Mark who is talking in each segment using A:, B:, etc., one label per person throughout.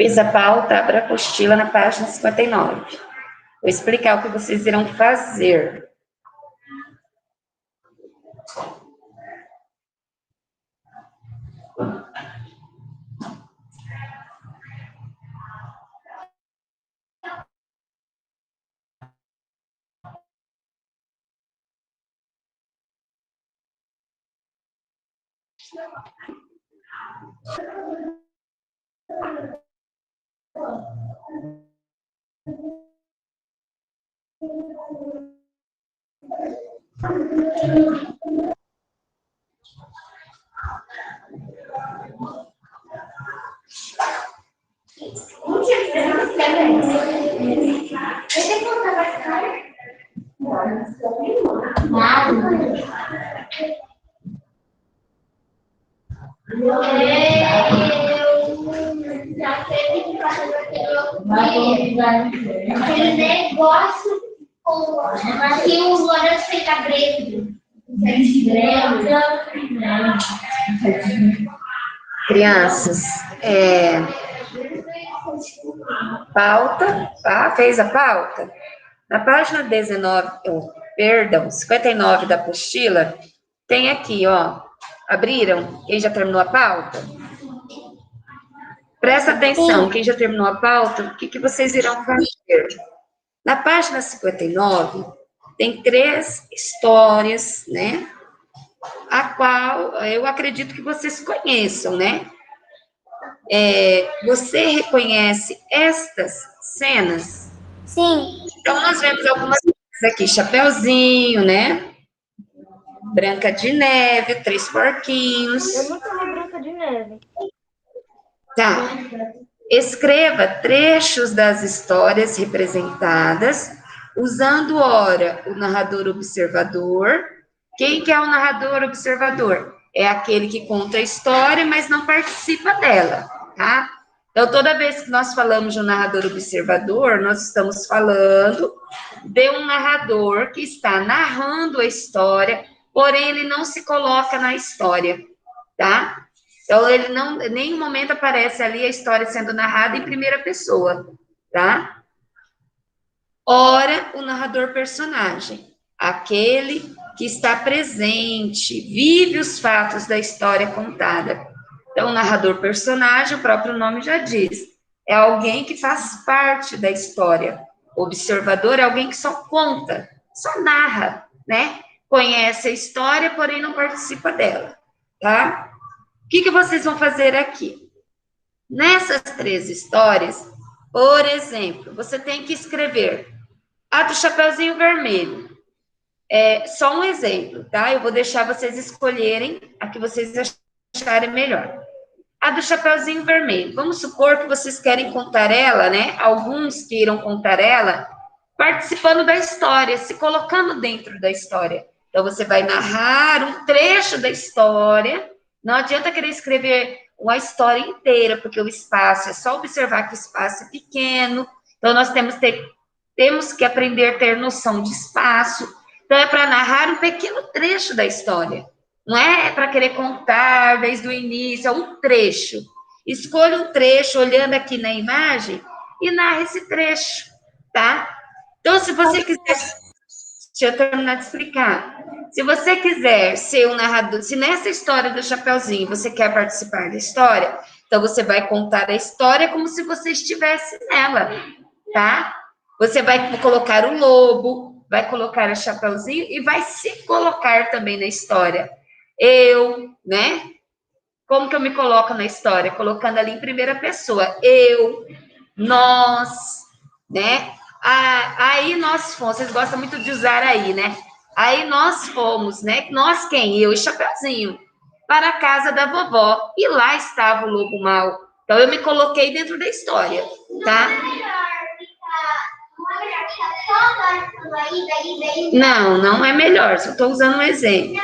A: Fez a pauta, abra a apostila na página 59. Vou explicar o que vocês irão fazer.
B: Aquele negócio que o Lourenço fez a greve.
A: Crianças, pauta, tá? Fez a pauta? Na página 19, perdão, 59 da apostila, tem aqui, ó, abriram? Quem já terminou a pauta? Presta atenção, quem já terminou a pauta, o que vocês irão fazer? Na página 59, tem 3 histórias, né? A qual eu acredito que vocês conheçam, né? Você reconhece estas cenas?
B: Sim.
A: Então, nós vemos algumas coisas aqui, Chapeuzinho, né? Branca de Neve, 3 porquinhos.
B: Eu nunca vi Branca de Neve.
A: Tá. Escreva trechos das histórias representadas, usando, ora, o narrador observador. Quem que é o narrador observador? É aquele que conta a história, mas não participa dela, tá? Então, toda vez que nós falamos de um narrador observador, nós estamos falando de um narrador que está narrando a história, porém ele não se coloca na história, tá? Então, ele não, em nenhum momento aparece ali a história sendo narrada em primeira pessoa, tá? Ora, o narrador personagem, aquele que está presente, vive os fatos da história contada. Então, o narrador personagem, o próprio nome já diz, é alguém que faz parte da história. O observador é alguém que só conta, só narra, né? Conhece a história, porém não participa dela, tá? O que vocês vão fazer aqui? Nessas 3 histórias, por exemplo, você tem que escrever a do Chapeuzinho Vermelho. Só um exemplo, tá? Eu vou deixar vocês escolherem a que vocês acharem melhor. A do Chapeuzinho Vermelho. Vamos supor que vocês querem contar ela, né? Alguns queiram contar ela participando da história, se colocando dentro da história. Então, você vai narrar um trecho da história. Não adianta querer escrever uma história inteira, porque o espaço, é só observar que o espaço é pequeno. Então, nós temos que aprender a ter noção de espaço. Então, é para narrar um pequeno trecho da história. Não é para querer contar desde o início, é um trecho. Escolha um trecho, olhando aqui na imagem, e narre esse trecho, tá? Então, se você quiser... Deixa eu terminar de explicar. Se você quiser ser um narrador, se nessa história do Chapeuzinho você quer participar da história, então você vai contar a história como se você estivesse nela, tá? Você vai colocar o lobo, vai colocar o Chapeuzinho e vai se colocar também na história. Eu, né? Como que eu me coloco na história? Colocando ali em primeira pessoa. Eu, nós, né? Aí nós fomos, vocês gostam muito de usar aí, né? Aí nós fomos, né? Nós quem? Eu e Chapeuzinho, para a casa da vovó. E lá estava o lobo mau. Então eu me coloquei dentro da história, tá? Não, não é melhor, só estou usando um exemplo.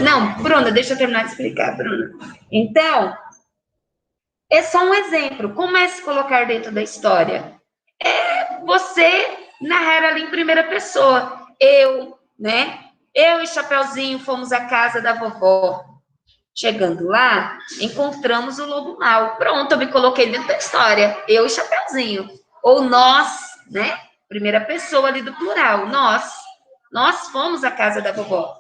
A: Não, Bruna, deixa eu terminar de explicar, Bruna. Então, é só um exemplo. Como é se colocar dentro da história? Você narrar ali em primeira pessoa. Eu, né? Eu e Chapeuzinho fomos à casa da vovó. Chegando lá, encontramos o lobo mau. Pronto, eu me coloquei dentro da história. Eu e Chapeuzinho. Ou nós, né? Primeira pessoa ali do plural. Nós. Nós fomos à casa da vovó.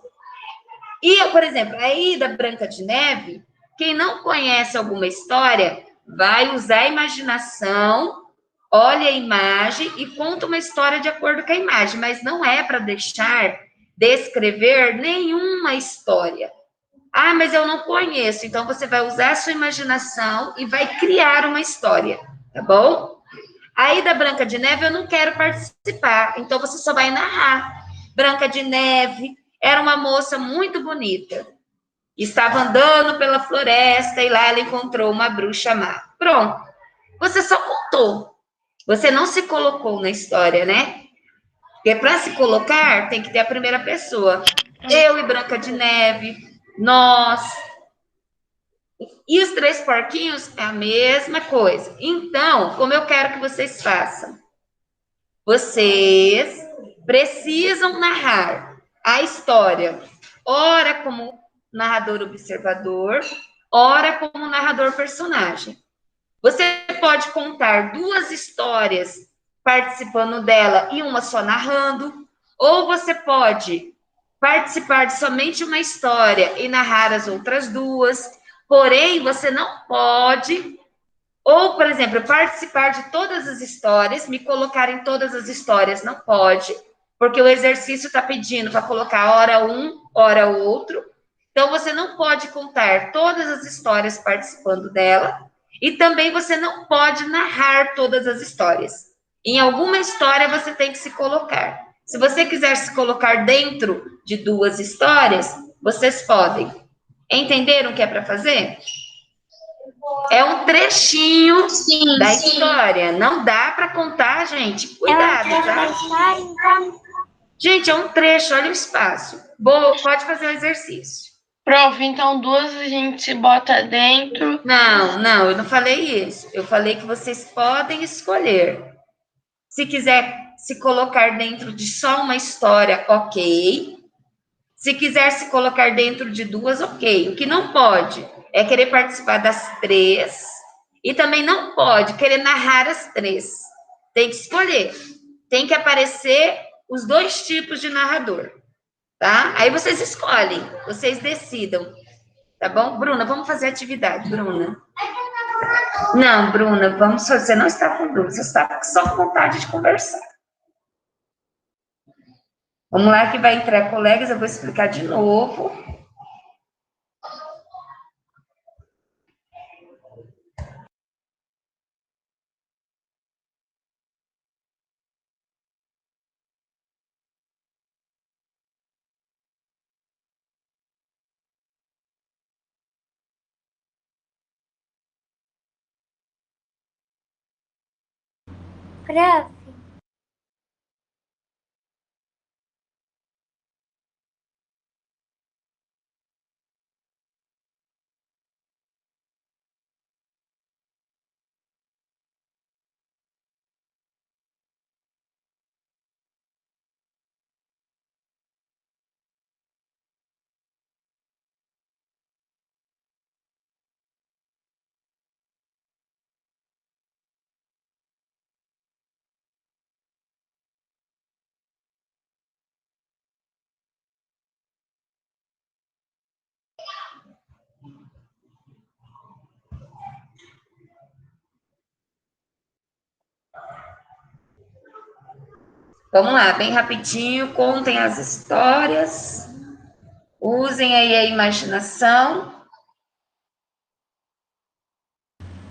A: E, por exemplo, aí da Branca de Neve, quem não conhece alguma história, vai usar a imaginação, olha a imagem e conta uma história de acordo com a imagem, mas não é para deixar descrever nenhuma história. Ah, mas eu não conheço. Então você vai usar a sua imaginação e vai criar uma história, tá bom? Aí da Branca de Neve eu não quero participar, então você só vai narrar. Branca de Neve era uma moça muito bonita. Estava andando pela floresta e lá ela encontrou uma bruxa má. Pronto. Você só contou. Você não se colocou na história, né? Porque para se colocar, tem que ter a primeira pessoa. Eu e Branca de Neve, nós. E os três porquinhos é a mesma coisa. Então, como eu quero que vocês façam? Vocês precisam narrar a história, ora como narrador observador, ora como narrador personagem. Você pode contar duas histórias participando dela e uma só narrando, ou você pode participar de somente uma história e narrar as outras duas, porém você não pode, ou, por exemplo, participar de todas as histórias, me colocar em todas as histórias, não pode, porque o exercício está pedindo para colocar hora um, hora outro, então você não pode contar todas as histórias participando dela, e também você não pode narrar todas as histórias. Em alguma história você tem que se colocar. Se você quiser se colocar dentro de duas histórias, vocês podem. Entenderam o que é para fazer? É um trechinho da história. Não dá para contar, gente. Cuidado, tá? Gente, é um trecho, olha o espaço. Boa, pode fazer o exercício.
C: Prof, então duas a gente se bota dentro.
A: Não, eu não falei isso. Eu falei que vocês podem escolher. Se quiser se colocar dentro de só uma história, ok. Se quiser se colocar dentro de duas, ok. O que não pode é querer participar das três e também não pode querer narrar as três. Tem que escolher. Tem que aparecer os dois tipos de narrador, tá? Aí vocês escolhem, vocês decidam. Tá bom? Bruna, vamos fazer atividade, Bruna. Não, Bruna, vamos fazer. Você não está com dúvida, você está só com vontade de conversar. Vamos lá que vai entrar colegas, eu vou explicar de novo.
B: Prof,
A: Vamos lá, bem rapidinho, contem as histórias, usem aí a imaginação.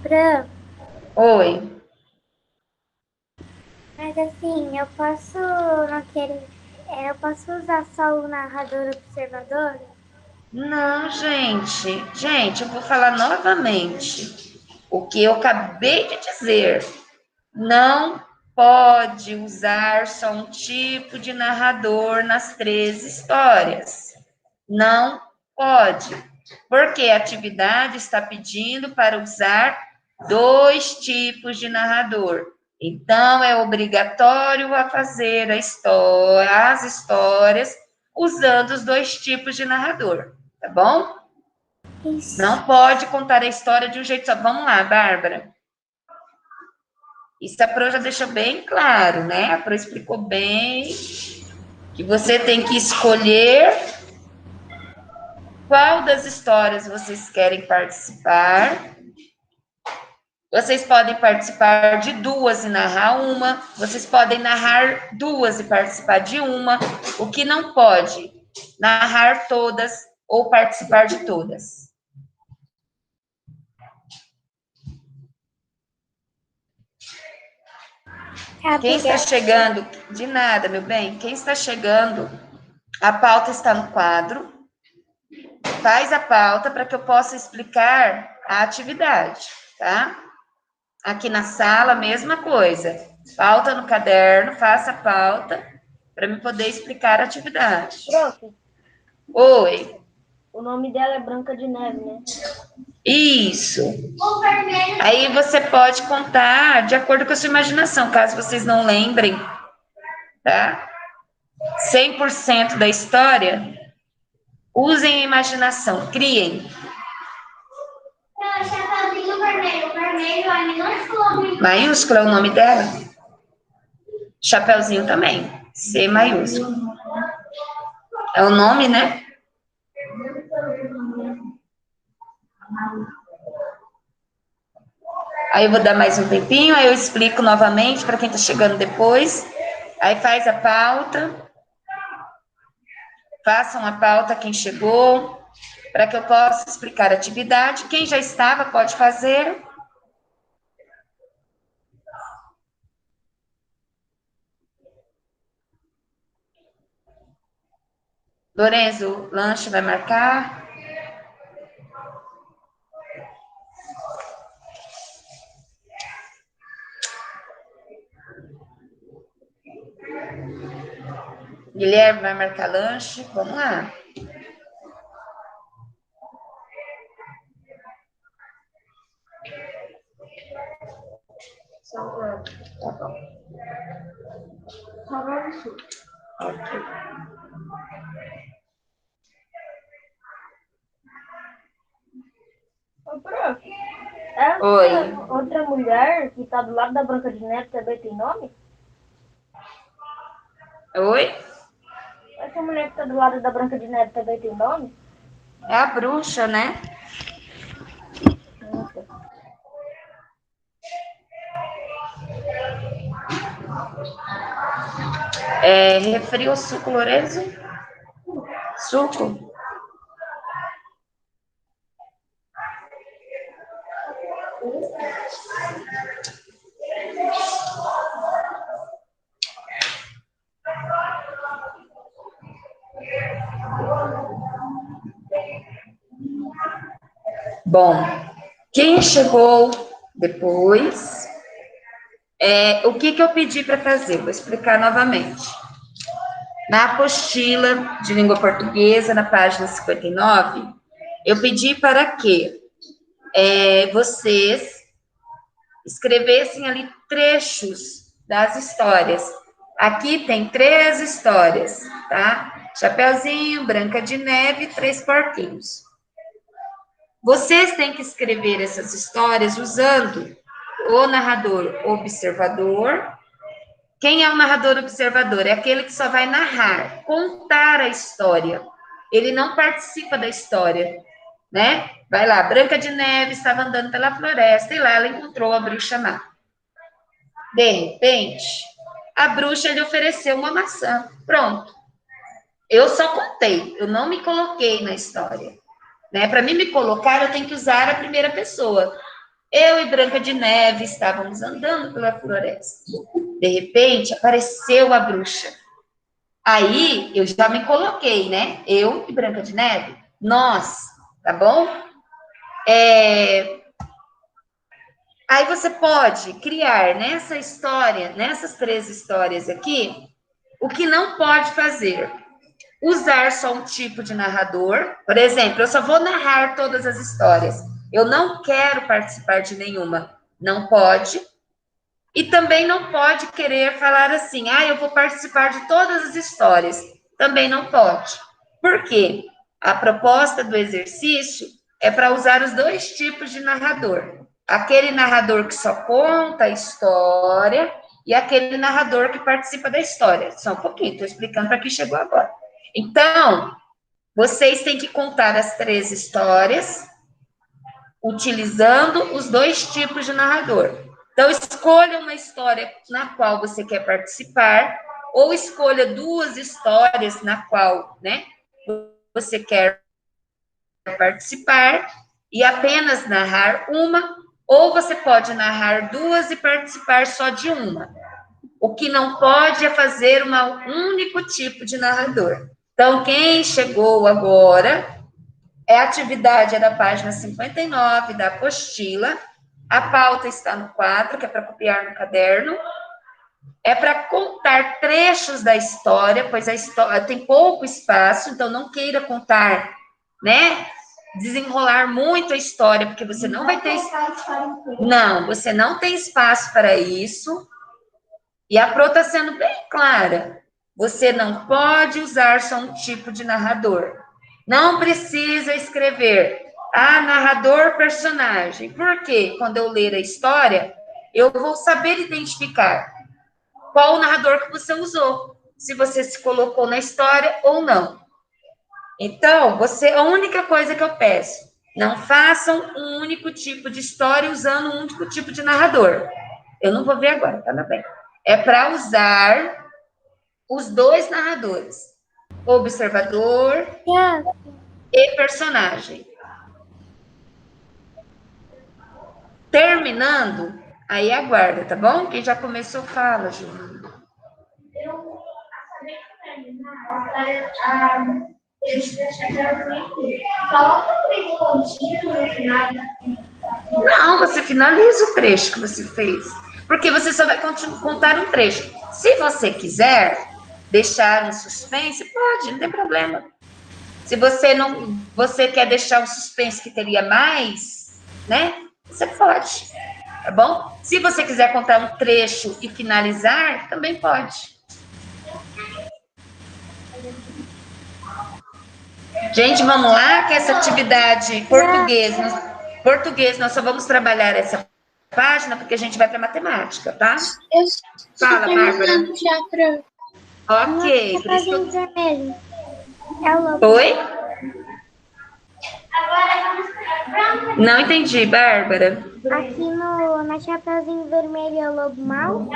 B: prof,
A: Oi.
B: mas assim, eu posso não querer. Eu posso usar só o narrador observador?
A: Não, gente, eu vou falar novamente o que eu acabei de dizer. Não pode usar só um tipo de narrador nas três histórias. Não pode, porque a atividade está pedindo para usar dois tipos de narrador. Então, é obrigatório a fazer as histórias usando os dois tipos de narrador, tá bom?
B: Isso.
A: Não pode contar a história de um jeito só. Vamos lá, Bárbara. Isso a Pro já deixou bem claro, né? A Pro explicou bem que você tem que escolher qual das histórias vocês querem participar. Vocês podem participar de duas e narrar uma. Vocês podem narrar duas e participar de uma. O que não pode? Narrar todas ou participar de todas. Quem está chegando? De nada, meu bem. Quem está chegando, a pauta está no quadro. Faz a pauta para que eu possa explicar a atividade, tá? Aqui na sala, mesma coisa. Pauta no caderno, faça a pauta para me poder explicar a atividade.
D: Prof,
A: Oi.
D: o nome dela é Branca de Neve, né?
A: Isso. Aí você pode contar de acordo com a sua imaginação, caso vocês não lembrem, tá? 100% da história, usem a imaginação, criem.
B: Chapeuzinho vermelho. Vermelho é minúsculo.
A: Maiúsculo é o nome dela? Chapeuzinho também, C maiúsculo. É o nome, né? Aí eu vou dar mais um tempinho, aí eu explico novamente para quem está chegando depois. Aí faz a pauta. Façam a pauta quem chegou, para que eu possa explicar a atividade. Quem já estava pode fazer. Lorenzo, lanche vai marcar. Guilherme vai marcar lanche. Vamos lá. Tá bom. Ok.
D: Ô, prof, essa
A: Oi.
D: outra mulher que tá do lado da Branca de Neve também tem nome?
A: Oi?
D: Essa mulher que tá do lado da Branca de Neve também tem nome?
A: É a bruxa, né? Refri ou suco, Lorenzo? Suco? Bom, quem chegou depois, o que eu pedi para fazer? Vou explicar novamente. Na apostila de língua portuguesa, na página 59, eu pedi para que vocês escrevessem ali trechos das histórias. Aqui tem 3 histórias, tá? Chapeuzinho, Branca de Neve e 3 porquinhos. Vocês têm que escrever essas histórias usando o narrador observador. Quem é o narrador observador? É aquele que só vai narrar, contar a história. Ele não participa da história, né? Vai lá, Branca de Neve estava andando pela floresta e lá ela encontrou a bruxa má. De repente, a bruxa lhe ofereceu uma maçã. Pronto. Eu só contei, eu não me coloquei na história. Né? Para mim me colocar, eu tenho que usar a primeira pessoa. Eu e Branca de Neve estávamos andando pela floresta. De repente, apareceu a bruxa. Aí, eu já me coloquei, né? Eu e Branca de Neve. Nós, tá bom? Aí você pode criar nessa história, nessas 3 histórias aqui, o que não pode fazer. Usar só um tipo de narrador. Por exemplo, eu só vou narrar todas as histórias. Eu não quero participar de nenhuma. Não pode. E também não pode querer falar assim, eu vou participar de todas as histórias. Também não pode. Por quê? A proposta do exercício é para usar os dois tipos de narrador. Aquele narrador que só conta a história e aquele narrador que participa da história. Só um pouquinho, estou explicando para quem chegou agora. Então, vocês têm que contar as 3 histórias utilizando os dois tipos de narrador. Então, escolha uma história na qual você quer participar, ou escolha 2 histórias na qual, né, você quer participar e apenas narrar uma, ou você pode narrar 2 e participar só de uma. O que não pode é fazer um único tipo de narrador. Então, quem chegou agora, a atividade é da página 59 da apostila, a pauta está no quadro, que é para copiar no caderno, é para contar trechos da história, pois a história tem pouco espaço, então não queira contar, né? Desenrolar muito a história, porque você não vai ter. Não, você não tem espaço para isso. E a Pro está sendo bem clara. Você não pode usar só um tipo de narrador. Não precisa escrever narrador personagem. Por quê? Quando eu ler a história, eu vou saber identificar qual o narrador que você usou, se você se colocou na história ou não. Então, a única coisa que eu peço, não façam um único tipo de história usando um único tipo de narrador. Eu não vou ver agora, tá bem? É para usar os 2 narradores, observador e personagem. Terminando, aí aguarda, tá bom? Quem já começou, fala, Júnior. Não, você finaliza o trecho que você fez. Porque você só vai contar um trecho. Se você quiser deixar um suspense, pode, não tem problema. Se você quer deixar um suspense que teria mais, né? Você pode, tá bom? Se você quiser contar um trecho e finalizar, também pode. Gente, vamos lá, que essa atividade português, nós só vamos trabalhar essa página porque a gente vai para matemática, tá? Fala, Bárbara. Ok. Por isso que eu...
B: vermelho. É o lobo.
A: Oi? Não entendi, Bárbara.
B: Aqui na Chapeuzinho Vermelho é o lobo mau?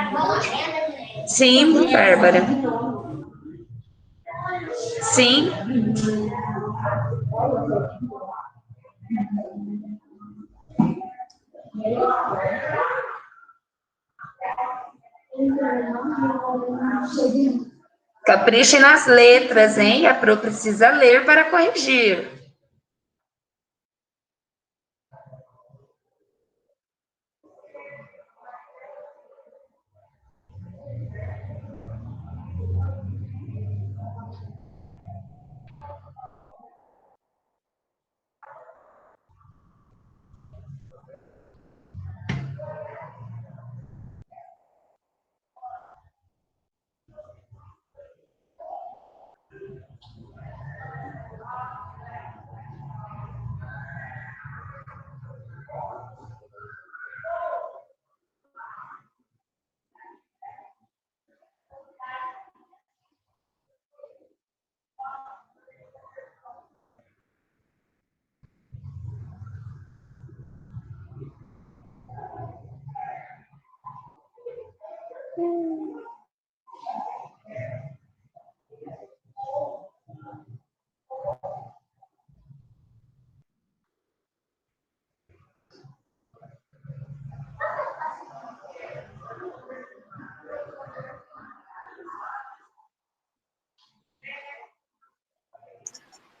A: Sim, Bárbara. Sim. Capriche nas letras, hein? A Pro precisa ler para corrigir.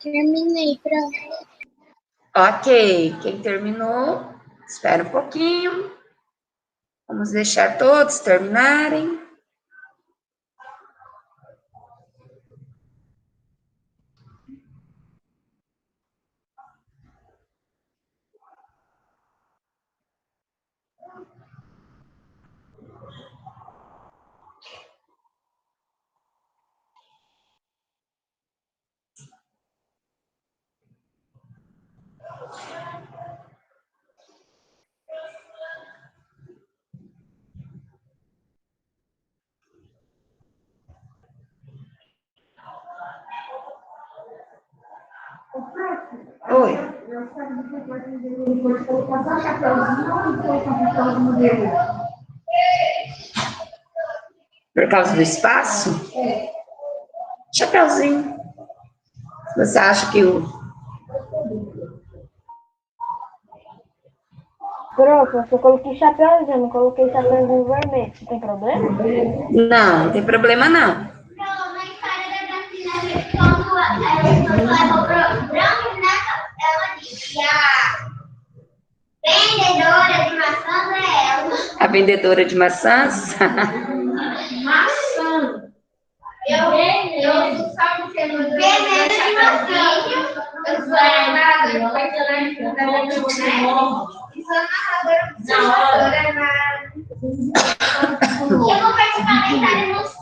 C: Terminei,
A: Ok, quem terminou, espera um pouquinho. Vamos deixar todos terminarem. Oi. Por causa do espaço? Chapeuzinho. Você acha que o...
D: Prof, eu coloquei chapéuzinho, não coloquei chapéuzinho vermelho. Tem problema?
A: Não, não tem problema não.
E: Não, na história da Brasília, quando levou pro branco, né? Ela disse que a vendedora de maçãs é ela.
A: A vendedora de maçãs?
E: Maçã. Eu sabe que é muito vendedora de maçãs. Eu sou narradora, eu vou participar da história nos 6.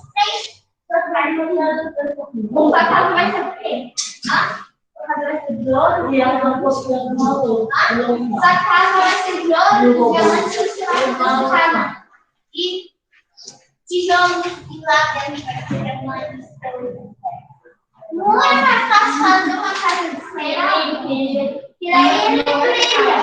E: O papel vai ser o quê? O papel vai ser de ouro e ela vai postar uma outra. Sua casa vai ser de ouro e ela vai ser e tijolos e lá dentro vai ser uma edição. Não é mais fácil fazer uma casa de cera, que daí ele brilha.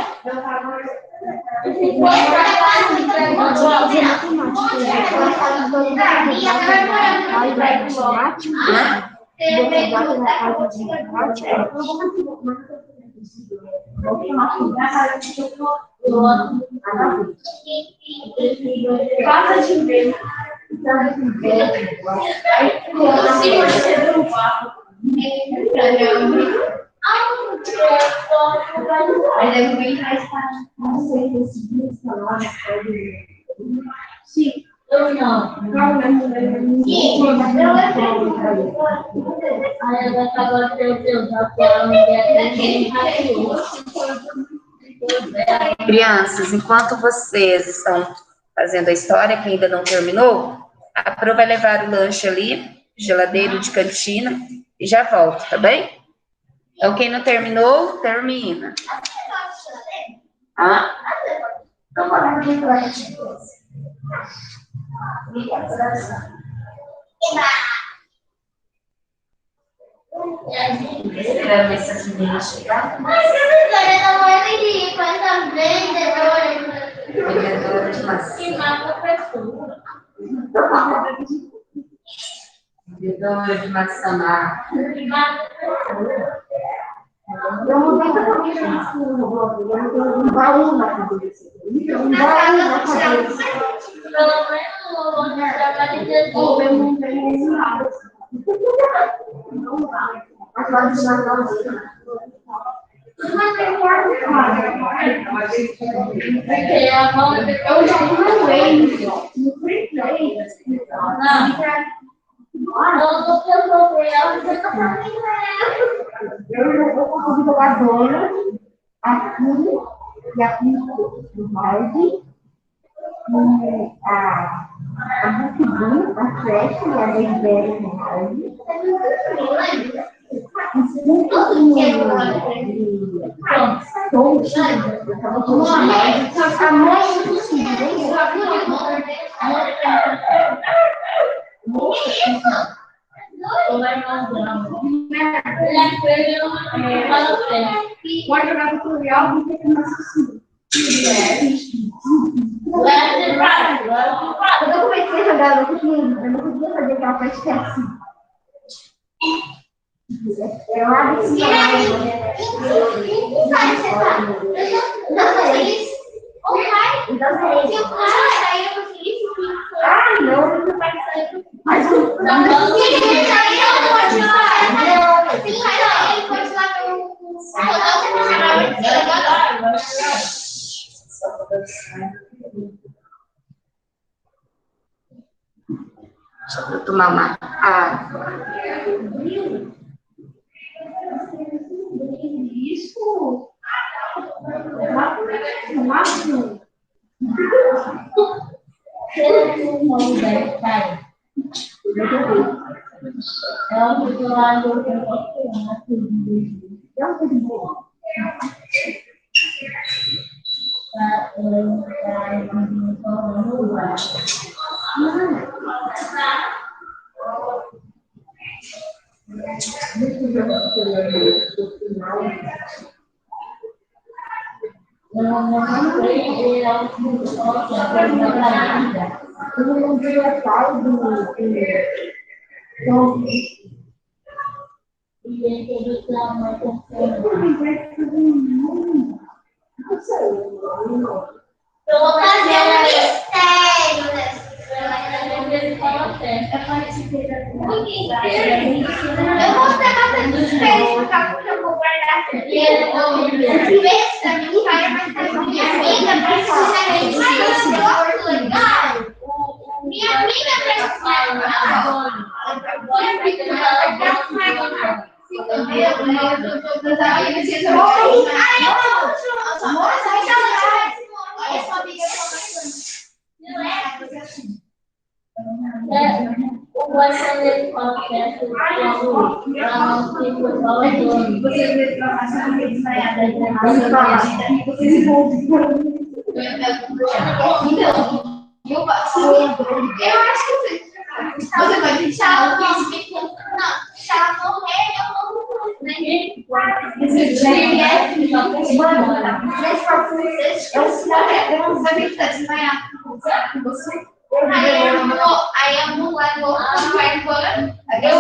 E: Casa de ver. Sim, eu não.
A: Crianças, enquanto vocês estão fazendo a história, que ainda não terminou, a Pro vai levar o lanche ali, geladeiro de cantina, e já volta, tá bem? Então, quem não terminou, termina. Ah? Então, bora aqui para a gente. Esperando essa menina chegar.
E: Mas a vendedora não é ridícula, essa vendedora.
A: Vendedora de maçã.
E: Que mata a pessoa.
A: Vendedora de maçã.
E: Que mata a pessoa.
B: Um baú na cabeça. Um baú na cabeça.
E: Pelo menos eu vou trabalhar de tudo.
B: Eu já fui no free play. Eu vou conseguir jogar dona aqui e aqui no Hard. A Bukibu, a Flash e a Deidere no Hard. A mãe do Silvio. Pode jogar tutorial e ter que assistir. Quando eu comecei a jogar, eu não podia fazer aquela parte que é assim. Eu abro esse Ah, não, não vai sair. Mas
A: Deixa eu tomar uma água.
B: Isso.
E: Eu vou fazer um mistério nessa. Eu vou ter bastante mistério, porque eu vou guardar primeiro. Ver se a minha história vai ser minha amiga precisa de legal. Minha amiga precisa o boyfriend dele fala que é eu acho que você vai deixar o príncipe. Não, deixar ela morrer, eu vou né? Aí eu vou lá no quarto. Eu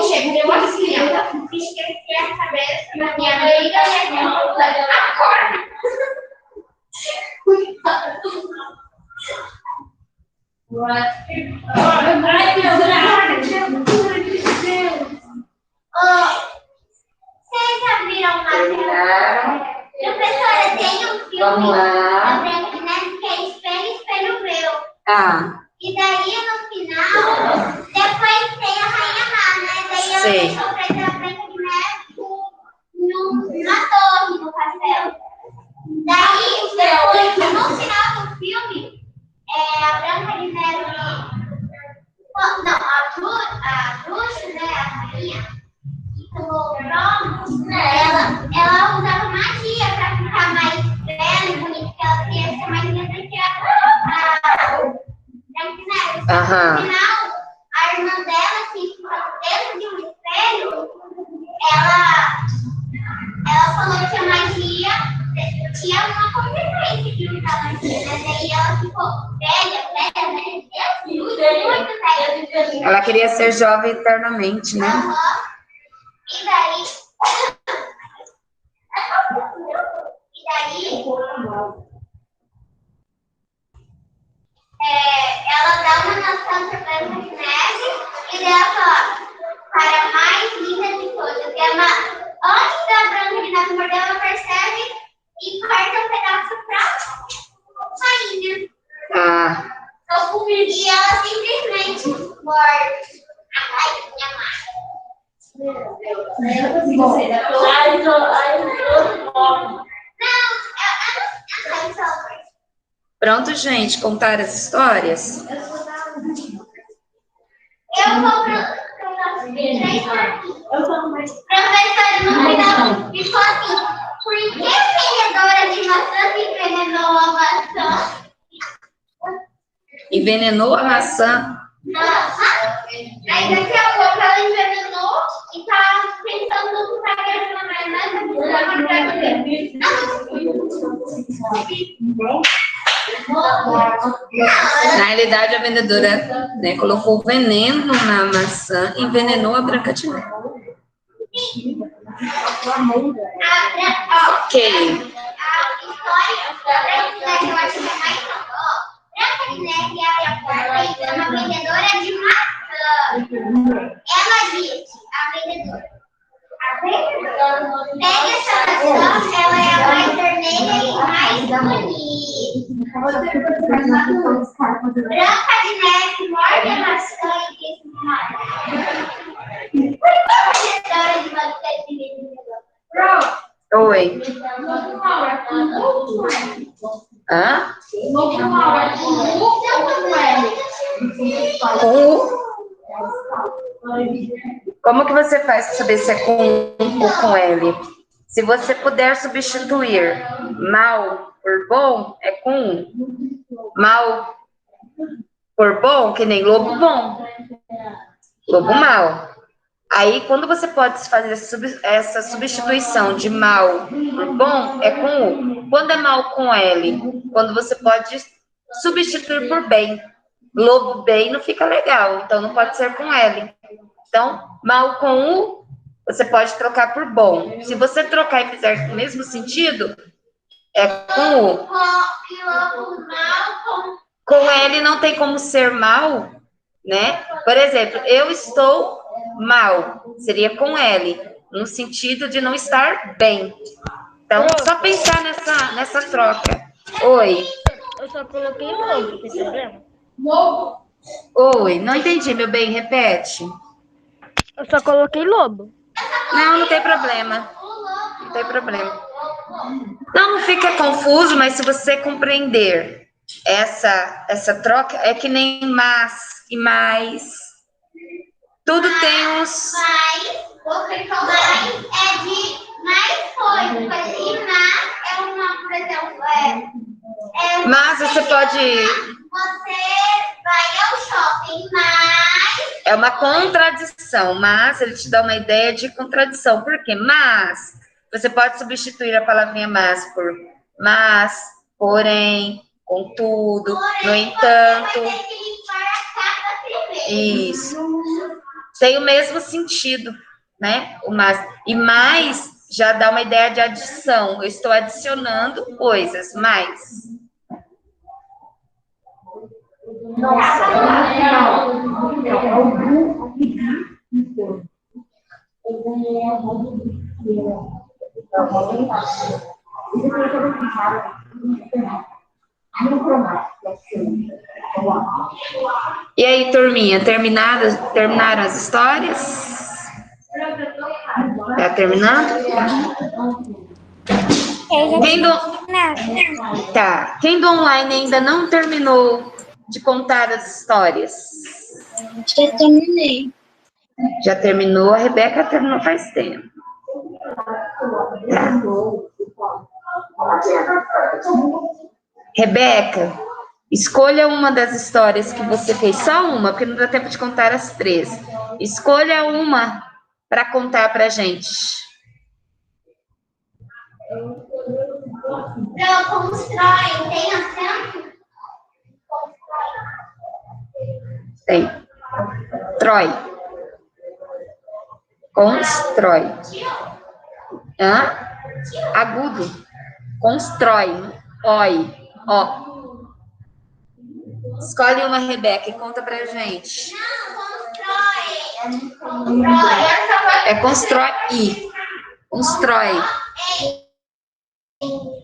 E: chego, eu assim, eu esqueci a cabeça da minha amiga e a minha acorda. Vocês já viram uma professora, tem um filme da Branca de Neve que é Espelho, Espelho Meu. E daí no final, depois tem a Rainha Má, né? Daí ela deixou presa a Branca de Neve numa torre, no castelo. Daí, depois, no final do filme, a Branca de Neve. Não, a bruxa, né? A rainha, que tomou o trono, ela usava magia para ficar mais bela e bonita, porque ela queria ser mais linda que a Branca de Neve. No final, a irmã dela, que ficava dentro de um espelho, ela falou que a magia tinha uma consequência de usar magia, né? Daí ela ficou velha, né? Muito velha.
A: Ela queria ser jovem eternamente, né?
E: E daí ela dá uma nação para Branca de Neve e daí ela fala, para mais linda de todas. E antes da Branca de Neve morder, ela percebe e corta um pedaço para rainha. E ela simplesmente morde a rainha má.
A: Pronto, gente, contar as histórias?
E: Eu vou para professora no final ficou assim, por que a vendedora de maçã envenenou a maçã?
A: Envenenou a maçã?
E: Aí daqui a pouco ela envenenou e tá pensando no que tá querendo na
A: Na realidade, a vendedora, né, colocou veneno na maçã e envenenou a Branca de Neve. Ok.
E: A história da Branca de Neve, eu acho que é mais legal. Branca de Neve abre a porta e tem uma vendedora de maçã. Ela disse, a vendedora, pega essa maçã, ela é a mais vermelha e mais bonita. Branca de Neve morde a maçã e diz, por que a vendedora de maçã de
A: Oi. Hã? Como que você faz para saber se é com ou com L? Se você puder substituir mal por bom, é com mal por bom, que nem lobo bom. Lobo mal. Aí, quando você pode fazer essa substituição de mal por bom, é com U. Quando é mal com L? Quando você pode substituir por bem. Lobo bem não fica legal, então não pode ser com L. Então, mal com U, você pode trocar por bom. Se você trocar e fizer o mesmo sentido, é com U. Com L não tem como ser mal, né? Por exemplo, eu estou mal, seria com L, no sentido de não estar bem. Então, só pensar nessa troca. Oi.
F: Eu só coloquei lobo, tem problema?
A: Oi, não entendi, meu bem, repete.
F: Eu só coloquei lobo.
A: Não tem problema. Não tem problema. Não fica confuso, mas se você compreender essa troca, é que nem mas e mais. Tudo tem uns...
E: Mais, outra que mais é de mais coisas. E mais é uma, por exemplo,
A: Mas você pode...
E: Você vai ao shopping, mas...
A: É uma contradição, mas ele te dá uma ideia de contradição. Por quê? Mas, você pode substituir a palavrinha mas por mas, porém, contudo, no entanto. Isso. Tem o mesmo sentido, né? O mas. E mais já dá uma ideia de adição. Eu estou adicionando coisas, mais. E aí, turminha, terminaram as histórias? Tá terminando? Quem do online ainda não terminou de contar as histórias?
B: Já terminei.
A: Já terminou? A Rebeca terminou faz tempo. Tá. Rebeca, escolha uma das histórias que você fez, só uma, porque não dá tempo de contar as 3. Escolha uma para contar para gente.
E: Constrói, tem acento?
A: Tem. Trói. Constrói. Hã? Agudo. Constrói. Oi. Ó. Escolhe uma, Rebeca, e conta pra gente.
E: Não, constrói.
A: É constrói. Constrói.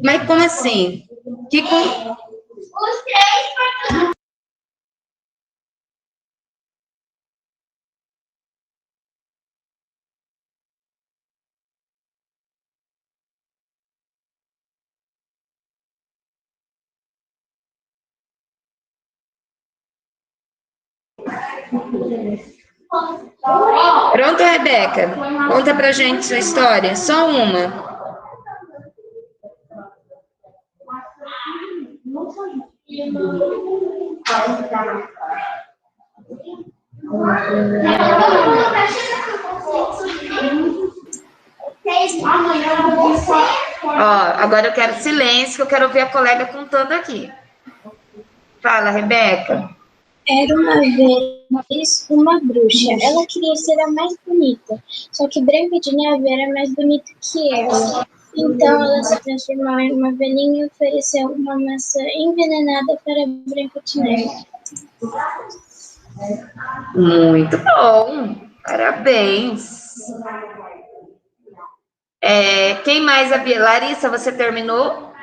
A: Mas como assim?
E: Os 3 portugueses.
A: Pronto, Rebeca? Conta pra gente sua história. Só uma. Ó, agora eu quero silêncio, que eu quero ouvir a colega contando aqui. Fala, Rebeca.
B: Era uma vez uma bruxa. Ela queria ser a mais bonita, só que Branca de Neve era mais bonita que ela. Então ela se transformou em uma velhinha e ofereceu uma maçã envenenada para Branca de Neve.
A: Muito bom. Parabéns. Quem mais havia? Larissa, você terminou?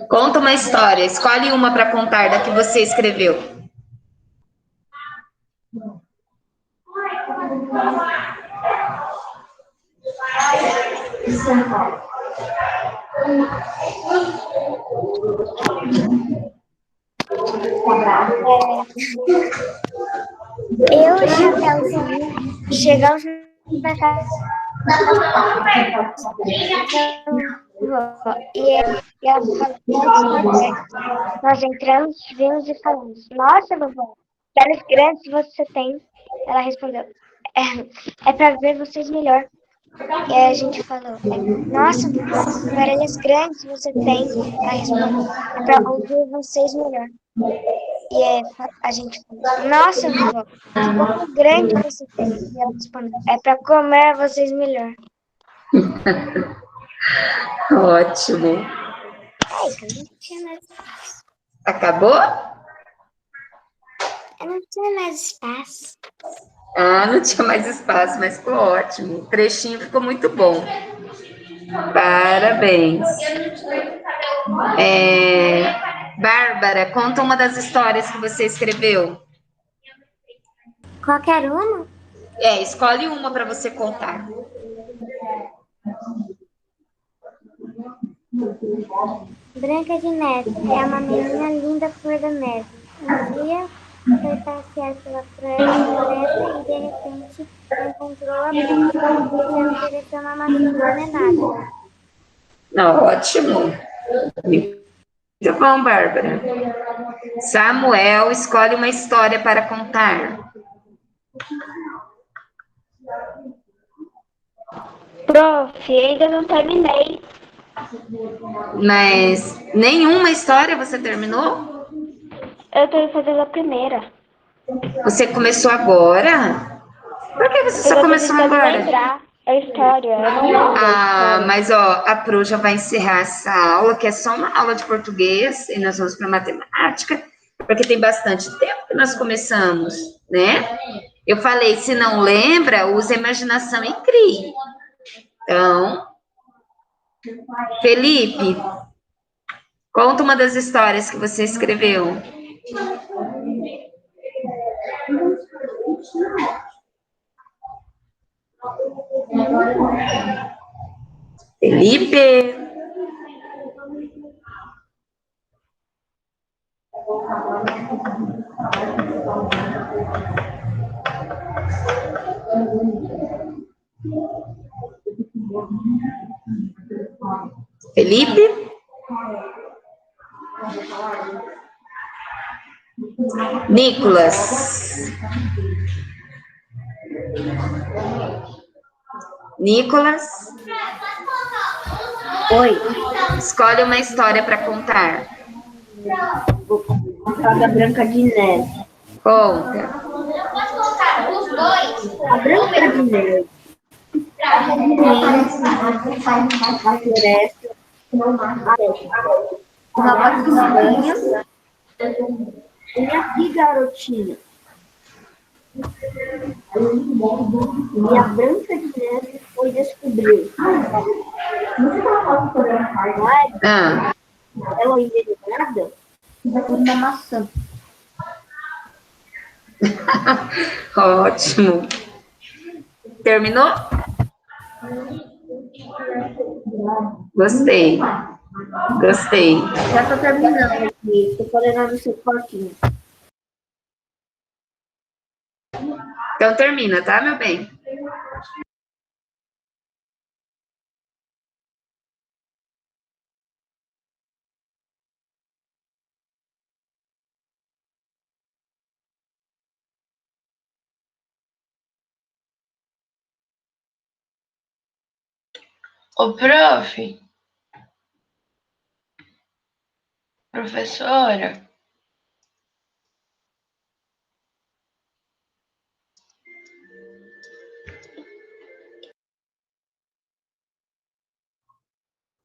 A: Conta uma história. Escolhe uma para contar da que você escreveu.
B: Eu e o Chapeuzinho chegamos na casa e a nós entramos, vimos e falamos: nossa, vovó,
G: Que olhos grandes você tem? Ela respondeu, é para ver vocês melhor. E aí a gente falou, nossa, vovó, que orelhas grandes você tem? Ela respondeu, é para ouvir vocês melhor. E aí a gente falou, nossa, vovó, que boca grande você tem? E ela respondeu, é para comer vocês melhor.
A: Ótimo.
G: Ai, que eu não tinha mais espaço.
A: Acabou?
G: Eu não tinha mais espaço.
A: Ah, não tinha mais espaço, mas ficou ótimo. O trechinho ficou muito bom. Parabéns. Bárbara, conta uma das histórias que você escreveu.
G: Qualquer uma?
A: Escolhe uma para você contar.
G: Branca de Neve é uma menina linda flor da neve. Um dia foi passear pela floresta e de repente encontrou a bruxa, que lhe ofereceu uma maçã envenenada.
A: Ótimo. Muito bom, Bárbara. Samuel, escolhe uma história para contar.
G: Prof, ainda não terminei.
A: Mas nenhuma história você terminou?
G: Eu tô fazendo a primeira.
A: Você começou agora? Por que você só começou agora?
G: Lembrar a história. Eu não lembro
A: Mas a Pro já vai encerrar essa aula, que é só uma aula de português, e nós vamos para matemática, porque tem bastante tempo que nós começamos, né? Eu falei, se não lembra, use a imaginação e crie. Então, Felipe, conta uma das histórias que você escreveu. Felipe. Felipe? Nicolas? Nicolas?
D: Oi.
A: Escolhe uma história para contar.
D: Vou contar da Branca de Neve.
A: Conta.
E: Eu posso contar os dois?
D: A Branca de Neve na floresta, uma vaquinha. Vem aqui, garotinha. E a Branca de Neve foi descobrir.
A: Ah,
D: Ela envenenada por uma maçã.
A: ótimo. Terminou? Gostei. Gostei.
D: Já tô terminando aqui. Estou fazendo no seu quartinho.
A: Então termina, tá, meu bem?
C: Ô, professora,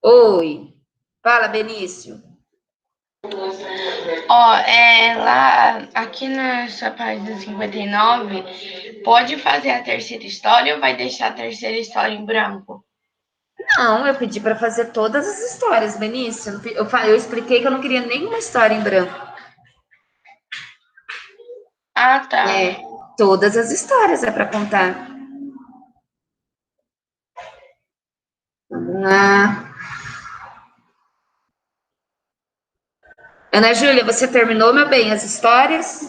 A: Oi. Fala, Benício.
C: lá, aqui nessa página 59, pode fazer a terceira história ou vai deixar a terceira história em branco?
A: Não, eu pedi para fazer todas as histórias, Benício. Eu expliquei que eu não queria nenhuma história em branco.
C: Ah, tá.
A: Todas as histórias é para contar. Vamos lá. Ana Júlia, você terminou, meu bem, as histórias?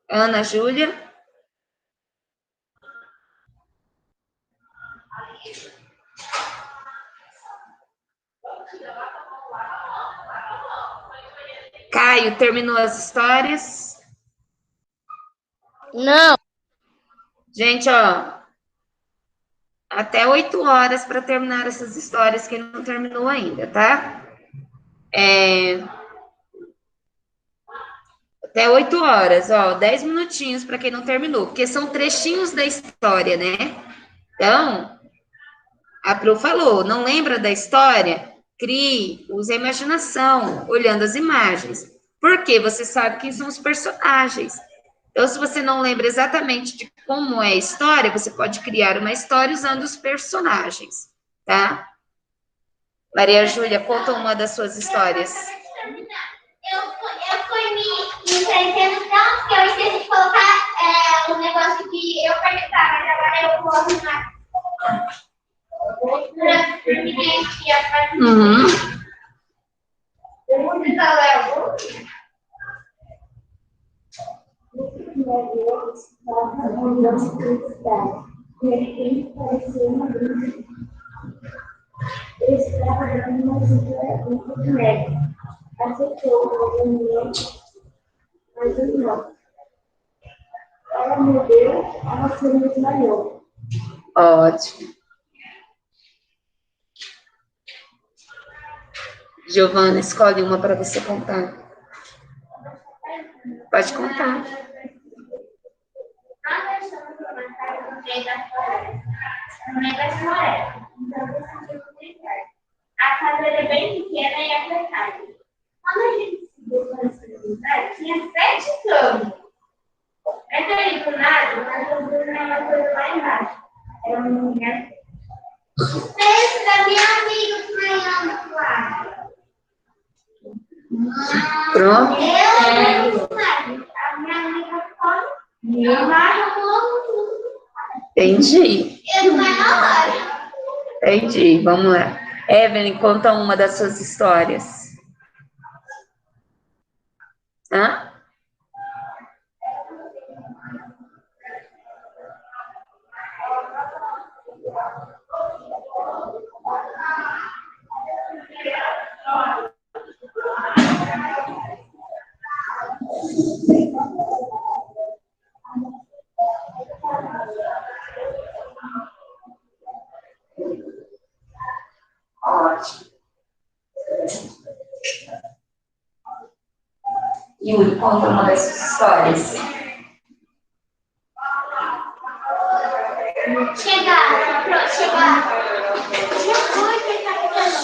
A: Ana Júlia? Caio, terminou as histórias?
F: Não.
A: Gente, ó, até 8 horas para terminar essas histórias, quem não terminou ainda, tá? Até 8 horas, ó, 10 minutinhos para quem não terminou, porque são trechinhos da história, né? Então, a Pro falou, não lembra da história? Crie, use a imaginação, olhando as imagens. Porque você sabe quem são os personagens. Então, se você não lembra exatamente de como é a história, você pode criar uma história usando os personagens, tá? Maria Júlia, conta uma das suas histórias.
E: Eu fui me entretendo tanto que eu esqueci de colocar o negócio que eu perguntava, mas agora eu vou arrumar.
A: Uhum.
E: Ele estava dando uma cintura muito de neve. Aceitou o movimento, mas ele não. Ela mordeu, ela se desmaiou.
A: Ótimo. Giovana, escolhe uma para você contar. Pode contar.
E: Nós estamos numa casa no meio da floresta. No meio da floresta. Então, decidimos brincar. A casa era bem pequena e apertada. Quando a gente se deu para experimentar, tinha 7 camas. Mas aí, do nada, nós ouvimos uma coisa lá embaixo. Era uma mulher. Esse da minha amiga desmaiando lá.
A: Pronto?
E: A minha amiga ficou embaixo todo.
A: Entendi.
E: Eu não na hora.
A: Entendi. Vamos lá. Evelyn, conta uma das suas histórias. Hã? Ótimo. Yuri, conta uma das suas histórias.
E: Chegar. Chegou e você tá ficando.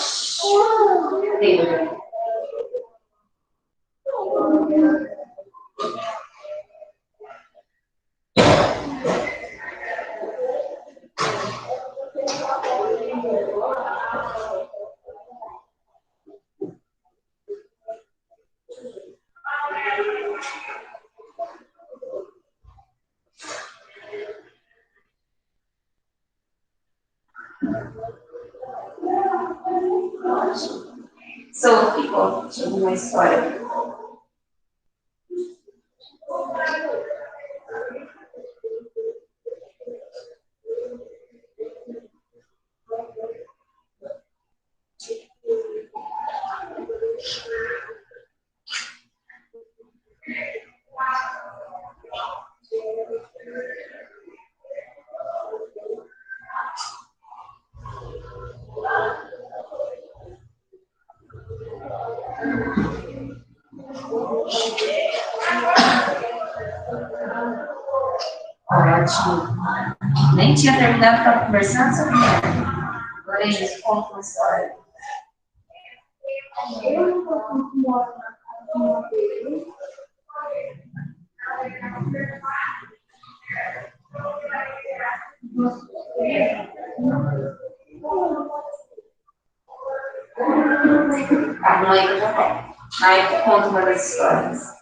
A: Sophie, conta uma história. Ótimo. Nem tinha terminado, estava conversando sobre isso. Agora é isso, conta uma história.
E: Eu não vou continuar uma vez.
A: Calma aí que eu já volto. Aí tu conta uma das histórias.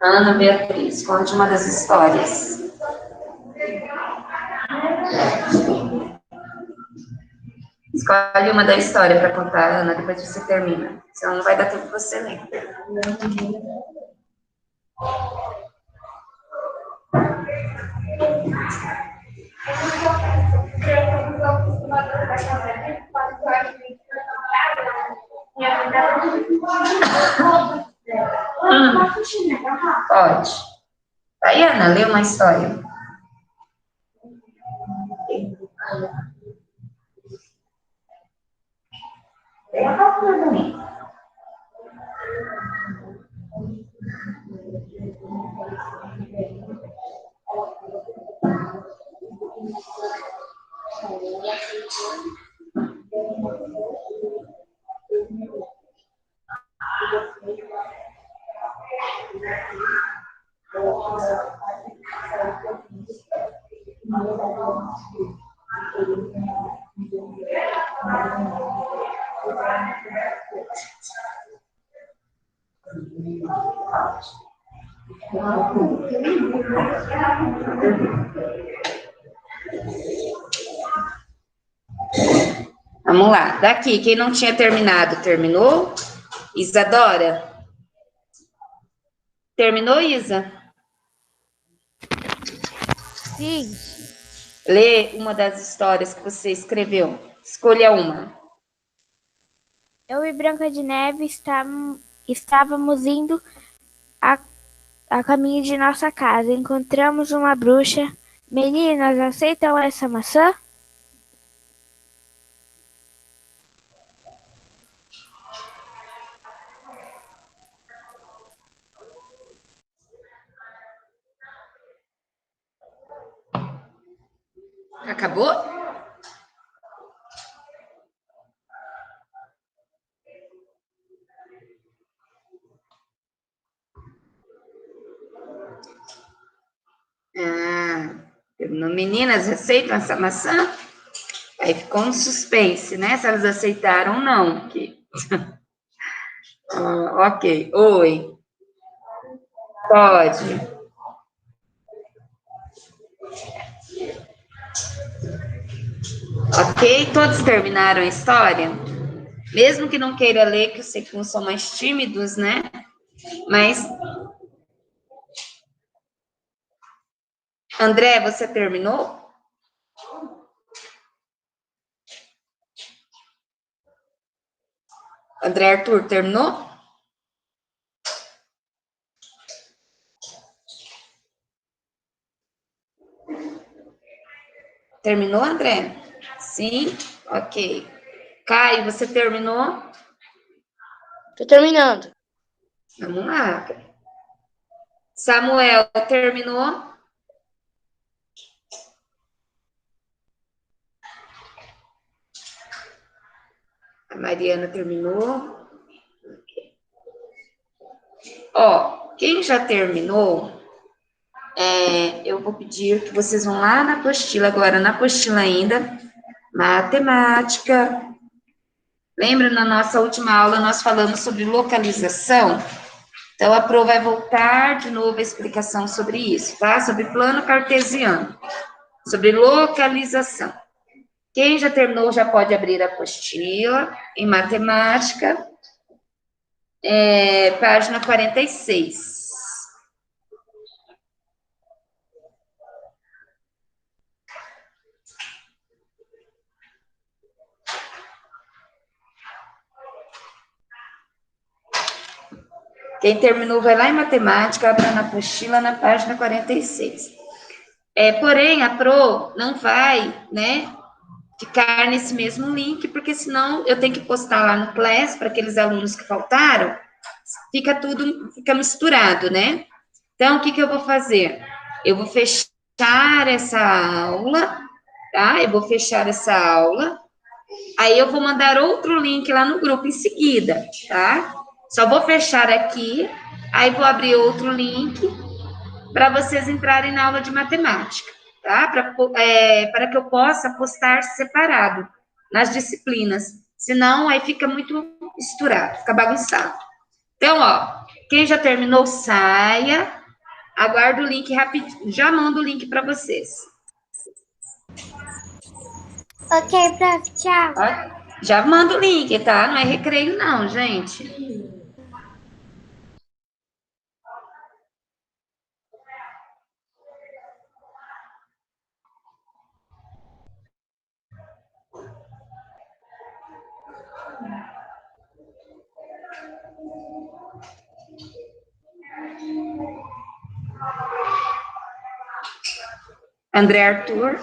A: Ana Beatriz, conte uma das histórias. Escolhe uma da história para contar, Ana, depois você termina. Senão não vai dar tempo de você ler. Pode. Aí, Ana, lê uma história. Vamos lá. Daqui, quem não tinha terminado, terminou? Isadora? Terminou, Isa?
F: Sim.
A: Lê uma das histórias que você escreveu. Escolha uma.
F: Eu e Branca de Neve estávamos indo a caminho de nossa casa. Encontramos uma bruxa. Meninas, aceitam essa maçã?
A: Acabou? Meninas, aceitam essa maçã? Aí ficou um suspense, né? Se elas aceitaram ou não. Ok. Oi. Pode. Ok? Todos terminaram a história? Mesmo que não queira ler, que eu sei que não são mais tímidos, né? Mas... André, você terminou? André Arthur, terminou? Terminou, André? Sim? Ok. Caio, você terminou?
C: Tô terminando.
A: Vamos lá. Samuel, terminou? A Mariana terminou. Ó, quem já terminou, eu vou pedir que vocês vão lá na apostila, agora na apostila ainda, matemática. Lembra, na nossa última aula, nós falamos sobre localização? Então, a Pro vai voltar de novo a explicação sobre isso, tá? Sobre plano cartesiano, sobre localização. Quem já terminou já pode abrir a apostila em matemática, página 46. Quem terminou vai lá em matemática, abra na apostila na página 46. Porém, a Pro não vai, né, ficar nesse mesmo link, porque senão eu tenho que postar lá no Class para aqueles alunos que faltaram, fica misturado, né? Então, o que eu vou fazer? Eu vou fechar essa aula, tá? Eu vou fechar essa aula, aí eu vou mandar outro link lá no grupo em seguida, tá? Só vou fechar aqui, aí vou abrir outro link para vocês entrarem na aula de matemática, tá? Para que eu possa postar separado nas disciplinas, senão aí fica muito misturado, fica bagunçado. Então, ó, quem já terminou, saia, aguardo o link rapidinho, já mando o link para vocês.
G: Ok, prof, tchau.
A: Já mando o link, tá? Não é recreio não, gente. André Arthur.